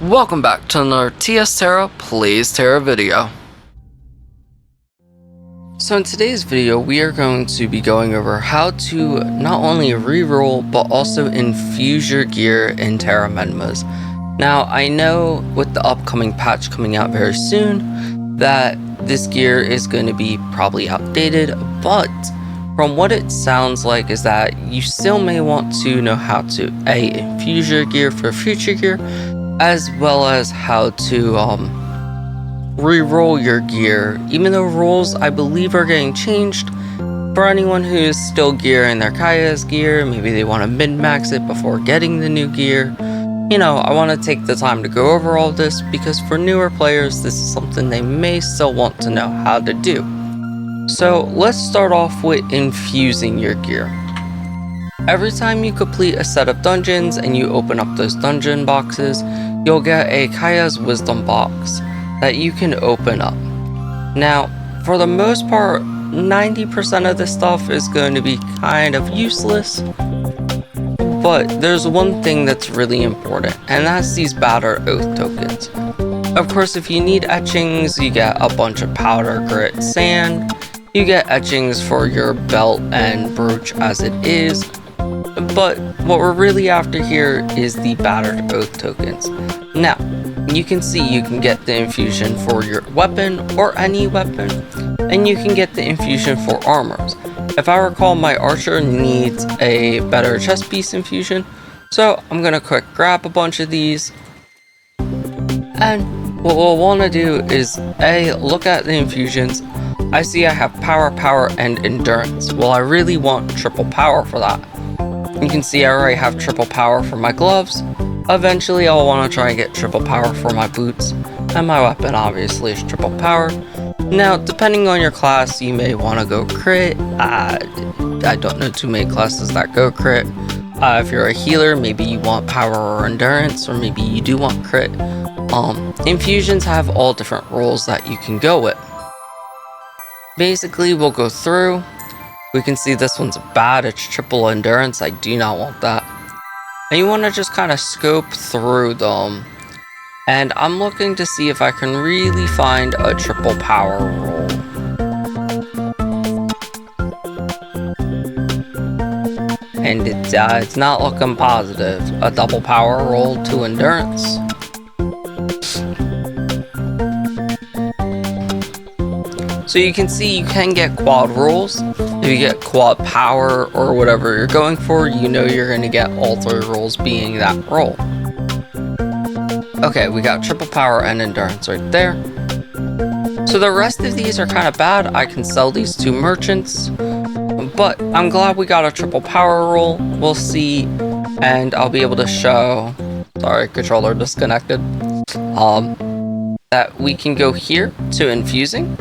Welcome back to another Tera Plays Tera video. So in today's video, we are going to be going over how to not only reroll, but also infuse your gear in Tera Menmas. Now, I know with the upcoming patch coming out very soon, that this gear is going to be probably outdated, but from what it sounds like is that you still may want to know how to infuse your gear for future gear, as well as how to re-roll your gear, even though rolls I believe are getting changed. For anyone who is still gearing their Kaya's gear, maybe they want to min-max it before getting the new gear. You know, I want to take the time to go over all this because for newer players, this is something they may still want to know how to do. So let's start off with infusing your gear. Every time you complete a set of dungeons and you open up those dungeon boxes, you'll get a Kaya's Wisdom box that you can open up. Now, for the most part, 90% of this stuff is going to be kind of useless, but there's one thing that's really important, and that's these Battered Oath tokens. Of course, if you need etchings, you get a bunch of powder, grit, sand. You get etchings for your belt and brooch as it is. But what we're really after here is the Battered Oath tokens. Now, you can see you can get the infusion for your weapon or any weapon, and you can get the infusion for armors. If I recall, my archer needs a better chest piece infusion, so I'm gonna quick grab a bunch of these. And what we'll want to do is look at the infusions. I see I have power, and endurance. Well, I really want triple power for that. You can see I already have triple power for my gloves. Eventually I'll want to try and get triple power for my boots, and my weapon obviously is triple power. Now, depending on your class, you may want to go crit. I don't know too many classes that go crit. If you're a healer, maybe you want power or endurance, or maybe you do want crit. Infusions have all different roles that you can go with. Basically, we'll go through. We can see this one's bad, it's triple endurance, I do not want that. And you want to just kind of scope through them. And I'm looking to see if I can really find a triple power roll. And it's not looking positive. A double power roll to endurance. So you can see you can get quad rolls. If you get quad power or whatever you're going for, you know you're going to get all three rolls being that roll. Okay, we got triple power and endurance right there. So the rest of these are kind of bad. I can sell these to merchants, but I'm glad we got a triple power roll. We'll see, and I'll be able to show, sorry, controller disconnected, that we can go here to infusing.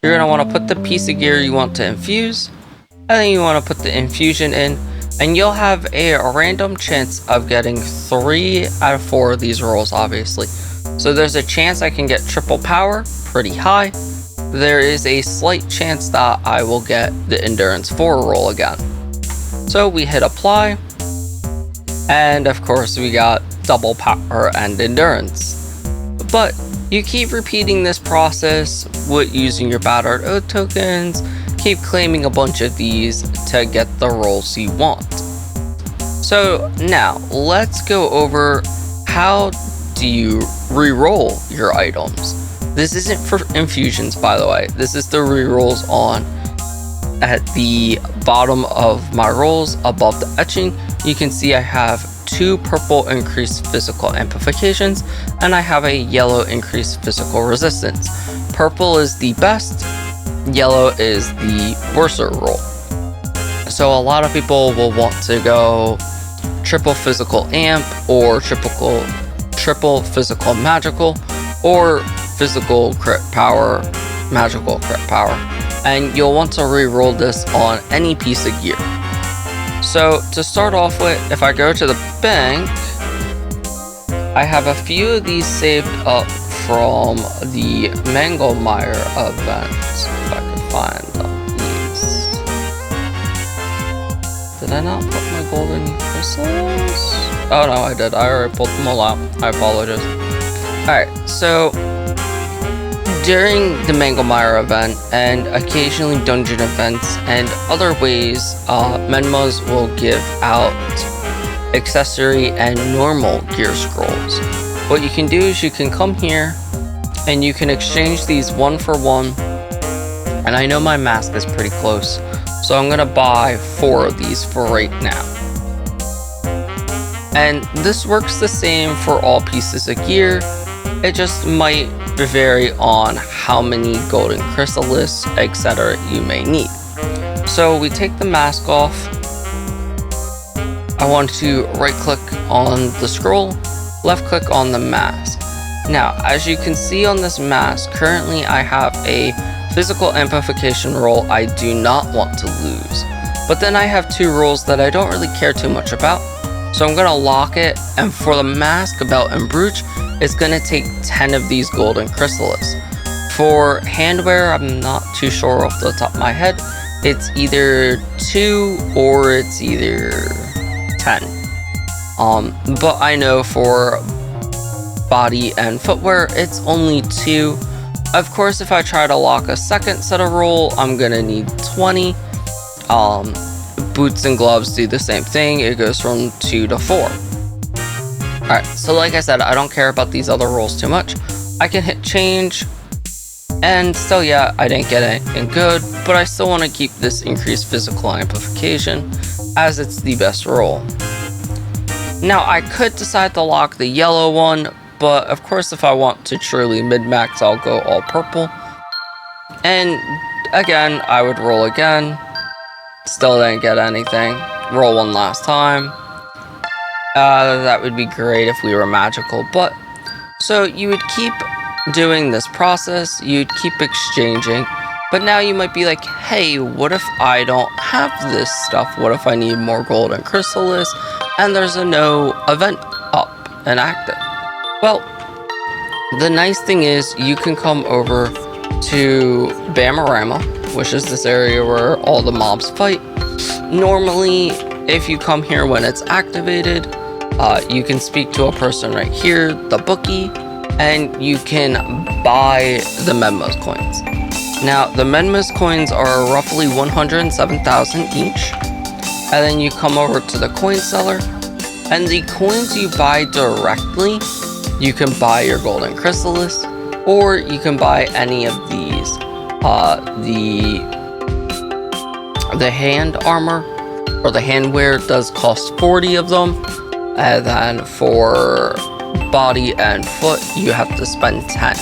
You're going to want to put the piece of gear you want to infuse, and then you want to put the infusion in, and you'll have a random chance of getting 3 out of 4 of these rolls, obviously. So there's a chance I can get triple power, pretty high. There is a slight chance that I will get the endurance 4 roll again. So we hit apply, and of course we got double power and endurance. But you keep repeating this process with using your Battered Oath tokens, keep claiming a bunch of these to get the rolls you want. So now, let's go over how do you re-roll your items. This isn't for infusions, by the way. This is the re-rolls at the bottom of my rolls above the etching. You can see I have 2 purple increased physical amplifications, and I have a yellow increased physical resistance. Purple is the best, yellow is the worser roll. So a lot of people will want to go triple physical amp, or triple physical magical, or physical crit power, magical crit power. And you'll want to re-roll this on any piece of gear. So to start off with, if I go to the bank, I have a few of these saved up from the Mangelmeyer event, if I can find these. Did I not put my golden crystals? Oh no, I did. I already pulled them all out. I apologize. Alright, so during the Manglemire event and occasionally dungeon events and other ways, Menmas will give out accessory and normal gear scrolls. What you can do is you can come here and you can exchange these 1 for 1. And I know my mask is pretty close, so I'm gonna buy 4 of these for right now. And this works the same for all pieces of gear. It just might vary on how many golden chrysalis, etc. you may need. So we take the mask off. I want to right click on the scroll, left click on the mask. Now, as you can see on this mask, currently I have a physical amplification roll I do not want to lose. But then I have 2 rolls that I don't really care too much about. So I'm gonna lock it, and for the mask, belt, and brooch, it's gonna take 10 of these golden chrysalis. For handwear, I'm not too sure off the top of my head. It's either 2 or it's either 10. But I know for body and footwear, it's only 2. Of course, if I try to lock a second set of roll, I'm gonna need 20. Boots and gloves do the same thing. It goes from 2 to 4. Alright, so like I said, I don't care about these other rolls too much. I can hit change, and still, yeah, I didn't get anything good, but I still want to keep this increased physical amplification, as it's the best roll. Now, I could decide to lock the yellow one, but of course, if I want to truly mid-max, I'll go all purple. And again, I would roll again. Still didn't get anything. Roll one last time. That would be great if we were magical, but so you would keep doing this process, you'd keep exchanging, but now you might be like, hey, what if I don't have this stuff? What if I need more golden chrysalis and there's a no event up and active? Well, the nice thing is you can come over to Bamorama, which is this area where all the mobs fight. Normally, if you come here when it's activated, you can speak to a person right here, the bookie, and you can buy the Menma's coins. Now, the Menma's coins are roughly 107,000 each, and then you come over to the coin seller, and the coins you buy directly, you can buy your golden chrysalis, or you can buy any of these. The hand armor or the handwear does cost 40 of them, and then for body and foot you have to spend 10.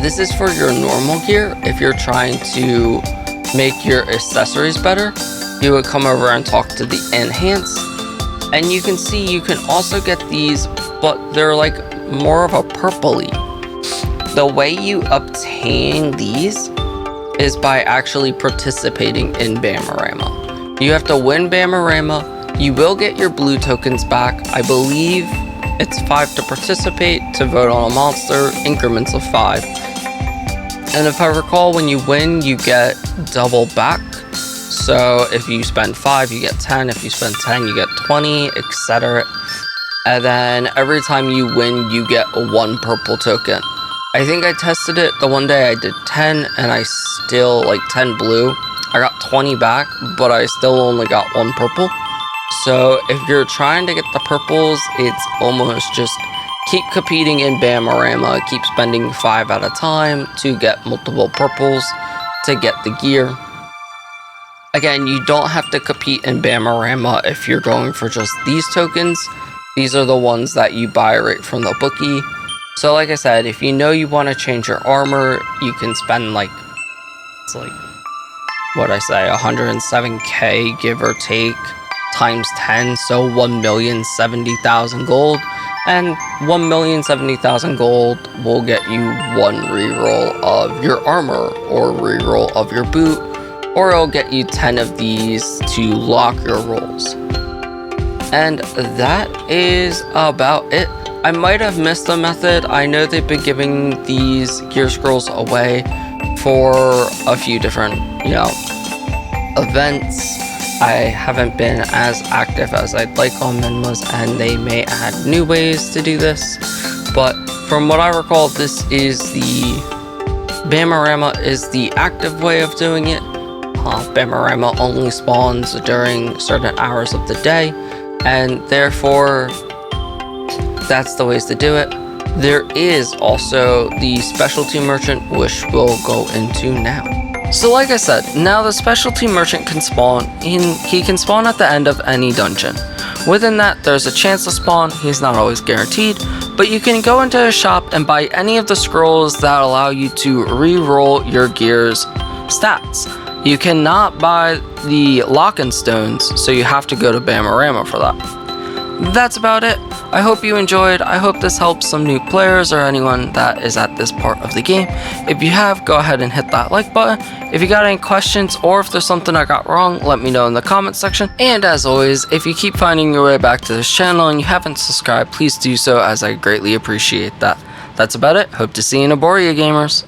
This is for your normal gear. If you're trying to make your accessories better, you would come over and talk to the enhance, and you can see you can also get these, but they're like more of a purpley. The way you obtain these is by actually participating in Bamorama. You have to win Bamorama. You will get your blue tokens back. I believe it's 5 to participate, to vote on a monster, increments of 5. And if I recall, when you win, you get double back. So if you spend 5, you get 10. If you spend 10, you get 20, etc. And then every time you win, you get 1 purple token. I think I tested it the one day I did 10, and I still, like 10 blue. I got 20 back, but I still only got 1 purple. So if you're trying to get the purples, it's almost just keep competing in Bamorama, keep spending 5 at a time to get multiple purples to get the gear. Again, you don't have to compete in Bamorama if you're going for just these tokens. These are the ones that you buy right from the bookie. So like I said, if you know you want to change your armor, you can spend like, it's like, what'd I say, 107k give or take, times 10, so 1,070,000 gold, and 1,070,000 gold will get you 1 reroll of your armor, or reroll of your boot, or it'll get you 10 of these to lock your rolls. And that is about it. I might have missed a method. I know they've been giving these gear scrolls away for a few different, events. I haven't been as active as I'd like on Menmas, and they may add new ways to do this. But from what I recall, this is the Bamorama is the active way of doing it. Bamorama only spawns during certain hours of the day, and therefore that's the ways to do it. There is also the specialty merchant, which we'll go into now. So like I said, now the specialty merchant can spawn he can spawn at the end of any dungeon. Within that, there's a chance to spawn. He's not always guaranteed, but you can go into a shop and buy any of the scrolls that allow you to re-roll your gear's stats. You cannot buy the lock-in stones, so you have to go to Bamorama for that. That's about it. I hope you enjoyed. I hope this helps some new players or anyone that is at this part of the game. If you have, go ahead and hit that like button. If you got any questions or if there's something I got wrong, let me know in the comment section. And as always, if you keep finding your way back to this channel and you haven't subscribed, please do so, as I greatly appreciate that. That's about it. Hope to see you in Aboria, gamers.